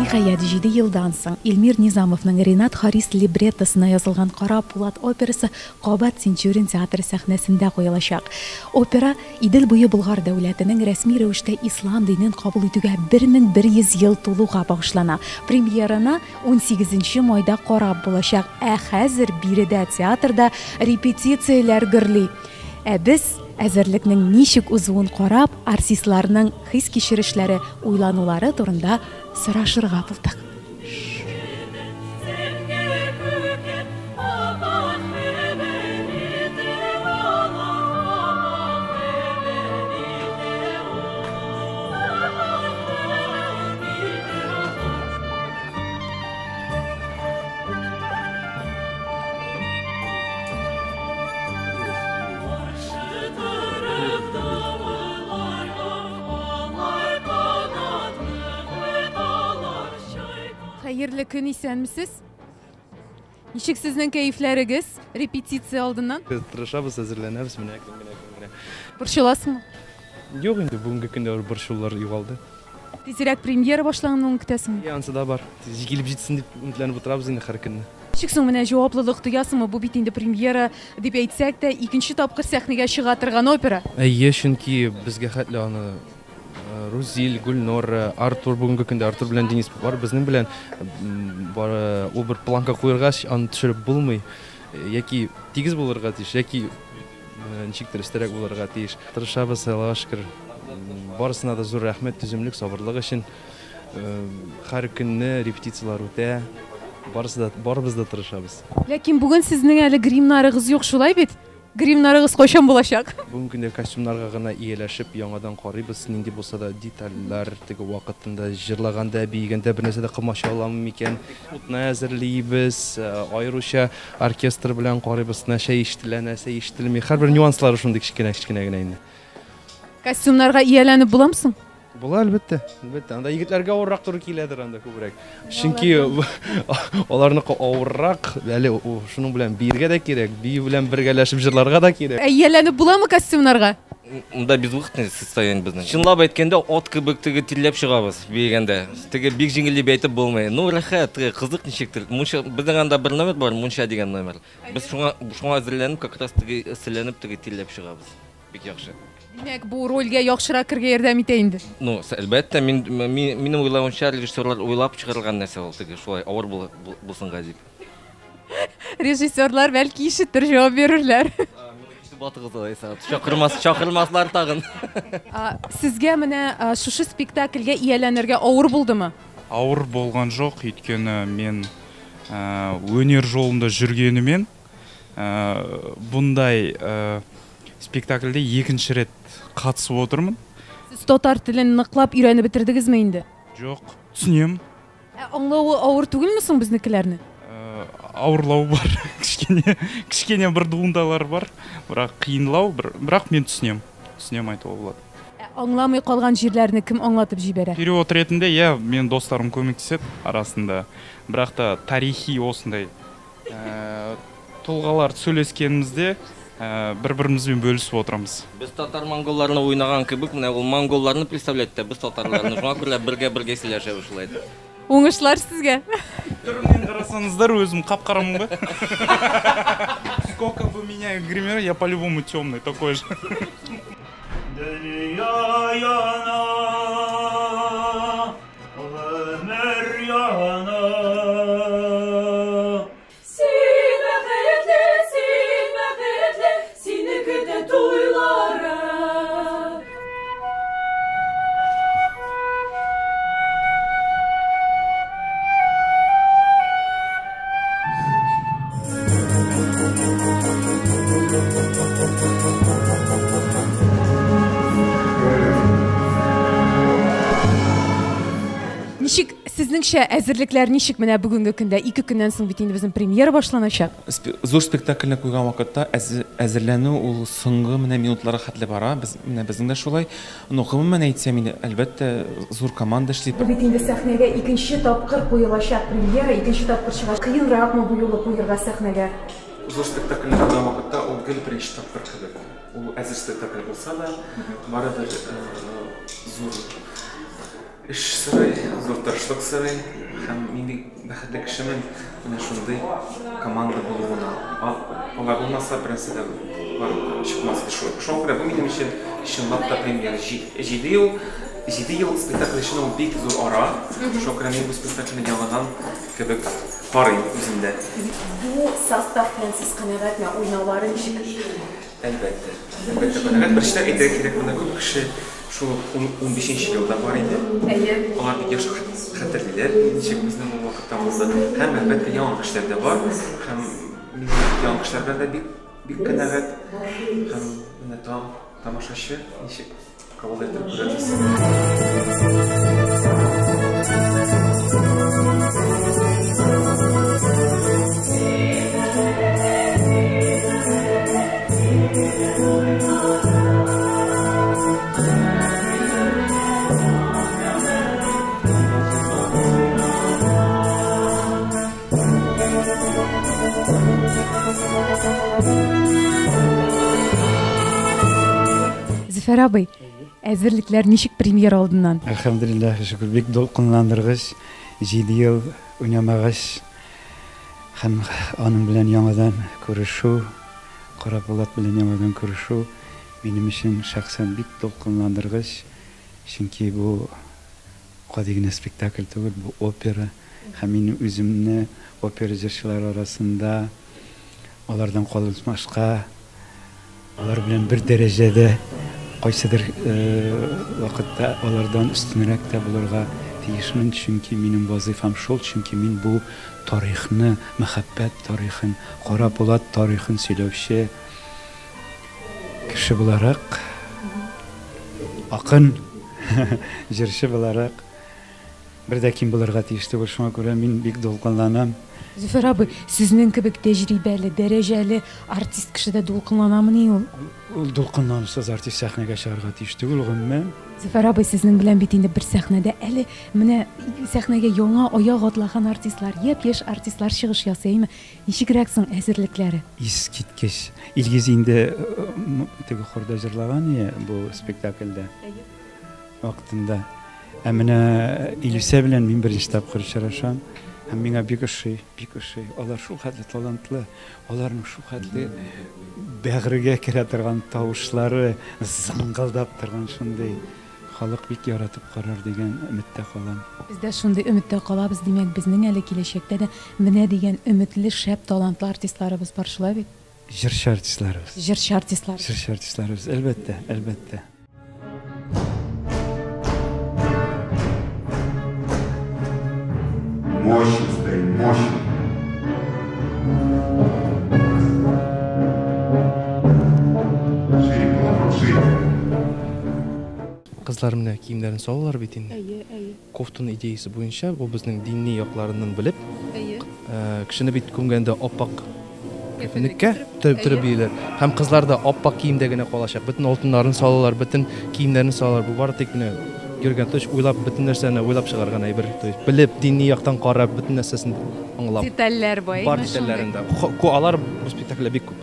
Ниһаят, 7 елдан соң Илмир Низамовның Ринат Харис либреттосына язылган Кара Пулат операсы Кабат Центурин театры сәхнәсендә куелачак. Опера Идел буе Болгар дәүләтенең рәсми рәвештә ислам динен кабул итүгә 1100 ел тулуга багышлана. Премьераны 18 майда карап булачак. Хәзер биредә театрда репетицияләр гөрли. Без әзерлекнең ничек узуын карап, артистларның хис кичерешләре, уйланулары турында сорашырга булдык. Hayırlı gün исәнмесез? Ничек сезнең кәефләрегез репетиция алдыннан? Тырышабыз, әзерләнәбез, менә көн. Борчыласыңмы? Юк инде, бүгенге көндә борчулар югалды. Тизрәк премьера башлануын көтәсеңме? Янсы да бар. Килеп җитсен дип үмитләнеп утырабыз инде һәр көнне. Ничек соң менә җаваплылык тоясыңмы? Бу бит инде премьера дип әйтсәк тә, икенче тапкыр сәхнәгә чыга торган опера. Әйе, чөнки безгә хәтле аны Рузил, Гульнор, Артур, бүгенге көндә Артур белән Денис бар, безнең белән ул бер планка куергач, аны төшереп булмый. Яки тигез булырга тиеш, яки ничектер өстәрәк булырга тиеш. Тырышабыз, Аллага шөкер. Барысына да зур рәхмәт, түземлек, сабырлык өчен. Һәр көнне репетициялар үтә. Барыбыз да тырышабыз. Ләкин бүген сезнең әле гримнарыгыз юк, шулай бит? Гримнарыгыз кайчан булачак? Бүген көндә костюмнарга гына ияләшеп, яңадан карыйбыз, нинди булса да детальләр, теге вакытында җырлаганда, биегәндә бер нәрсә дә кылмашаламы микән? Утны әзерлибез, аеруча оркестр белән карыйбыз, нәрсә ишетелә, нәрсә ишетелми. Һәрбер нюанслары шундый кичкенә генә инде. Костюмнарга ияләнеп буламсың? Була, әлбәттә. Анда егетләргә авыррак туры киләдер анда күбрәк. Чөнки аларныкы авыррак, әле шуның белән биергә дә кирәк, бию белән бергәләшеп җырларга да кирәк. Ияләнеп буламы костюмнарга? Монда безвыходное состояние безнең. Чынлап әйткәндә, ат кебек теге тилләп чыгабыз биегәндә. Теге бик җиңел дип әйтеп булмый. Ну, рәхәт, кызык ничектер. Безнең анда бер номер бар, Мунча дигән номер. Без шуңа әзерләнеп, как раз теге селенеп, теге тилләп чыгабыз. Бик яхшы. Димәк, бу рольгә яхшырак кергә ярдәм итә инде. Ну, әлбәттә, минем уйлавымча, режиссерлар уйлап чыгарган нәрсә ул, теге шулай авыр булсынга дип. Режиссерлар бәлки ишеттер, җавап бирерләр. Чакырмаслар тагын. Сезгә менә шушы спектакльгә ияләнергә авыр булдымы? Авыр булган жок, иткәне мен өнер жолында жүргенемен bunday спектакльдә икенче рет катысып отырмын. Сез татар телен ныклап өйрәнеп бетердегезме инде? Жок, түсінем. Аңлауы авыр түгелме соң безнекеләрне? Авырлау бар, кішкене бір дуындалар бар, бірақ қиынлау, бірақ мен түсінем айтуға болады. Аңламай қалған жерлеріне кім аңлатып жібереді? Перевод ретінде, мен достарым көмектеседі арасында, бірақ та тарихи осындай тұлғалар сөйлескенімізде бір-бірімізбен бөлісіп отырамыз. Біз татар-монголларны ойнаған кебек, мына ул монголларны представляйды, біз татарларны шуңа күрә бірге сөйләшәбез шулайды. Оңышлар сезгә. Түрімнен қарасаңыздар, өзім қап-қарамын ба? Сколько бы меня гример, я по-любому темный, такой же. Ничек сезнеңчә әзерлекләр ничек менә бүгенге көндә 2 көннән соң бит инде безнең премьера башланачак. Зур спектакльне куйган вакытта әзерләнү ул соңгы менә минутларга хәтле бара. Безнең дә шулай. Ну, гомумән әйтсәм инде, әлбәттә зур команда эшли. Бу бит инде сәхнәгә икенче тапкыр куелачак премьера, икенче тапкыр чыга. Кыенракмы бу юлы куярга сәхнәгә? Зур спектакльне куйган вакытта ул гел беренче тапкыр кебек. Ул әзер спектакль булса да, барыбер зур эш сырый, зур тырышлык сырый һәм мин бик бәхетле кешемен менә шундый команда булуына. Алар булмаса, принципе, бар чыкмас шул. Шуңа күрә бу минем өчен чынлап та премьера. 7 ел спектакль өчен ул бик зур ара. Шуңа күрә мин бу спектакльне яңадан кебек карыйм үземдә. Бу состав белән сез канәгатьме? Уйнаулары ничек? Әлбәттә. Әлбәттә канәгать. Бер эштә әйтергә кирәк, монда күп кеше шул 15нче елда бар иде. Алар бик яхшы хәтерлиләр, ничек безнең ул вакытта булды. Һәм әлбәттә яңа кешеләр дә бар. Һәм мин яңа кешеләр белән дә бик канәгать. Һәм менә тамашачы ничек кабул итеп күрәбез. Зөфәр абый, әзерлекләр ничек премьера алдыннан? Әлхәмдулиллах, шөкер, бик дулкынландыргыч, 7 ел уйнамагач, һәм аның белән яңадан күрешү, Кара Булат белән яңадан күрешү минем өчен шәхсән бик дулкынландыргыч, чөнки бу гади генә спектакль түгел, бу опера, һәм мин үземне опера җырчылары арасында алардан калышмашка, алар белән бер дәрәҗәдә кайсыдыр вакытта алардан үстенрәк тә булырга тиешмен, чөнки минем вазифам шул, чөнки мин бу тарихны, мәхәббәт тарихын, Кара Булат тарихын сөйләүче кеше буларак, акын җырчы буларак бер дә ким булырга тиеш түгел. Шуңа күрә мин бик дулкынланам. Зөфәр абый, сезнең кебек тәҗрибәле, дәрәҗәле артист кешедә дулкынланамыни ул? Ул дулкынланышсыз артист сәхнәгә чыгарга тиеш түгел, гомумән. Зөфәр абый, сезнең белән бит инде бер сәхнәдә әле менә сәхнәгә яңа аяк атлаган артистлар, япь-яшь артистлар чыгыш ясыймы? Ничегрәк соң әзерлекләре? Искиткеч. Илгиз инде теге хорда җырлаган бу спектакльдә. Вакытында. Ә менә Илүсә белән мин беренче тапкыр очрашам. Һәм миңа бик ошый. Алар шул хәтле талантлы, аларның шул хәтле бәгырьгә керә торган тавышлары, зыңгылдап торган шундый халык бик яратып карар дигән өметтә калам. Без дә шундый өметтә калабыз, димәк, безнең әле киләчәктә дә менә дигән өметле, шәп, талантлы артистларыбыз бар шулай бит? Җырчы артистларыбыз. Җырчы артистларыбыз. Җырчы артистларыбыз, әлбәттә. Мощно стоит, мощно. Шире, поворот, шире. Кызлар менә киемнәрен салалар бит инде. Кофтаның идеясы буенча, бу безнең дини якларыннан белеп, кешене бит күмгәндә оппак кефенеккә төреп бийләр. Һәм кызлар да оппак киемдә генә калачак. Бөтен алтыннарын салалар, бөтен киемнәрен салалар. Бу бары тик менә Йөргән төш уйлап бөтен нәрсәне уйлап чыгарган әйбер. Белеп, дини яктан карап, бөтен нәрсәсен аңлап. Детальләр бай. Бар детальләрендә. Алар бу спектакльдә бик күп.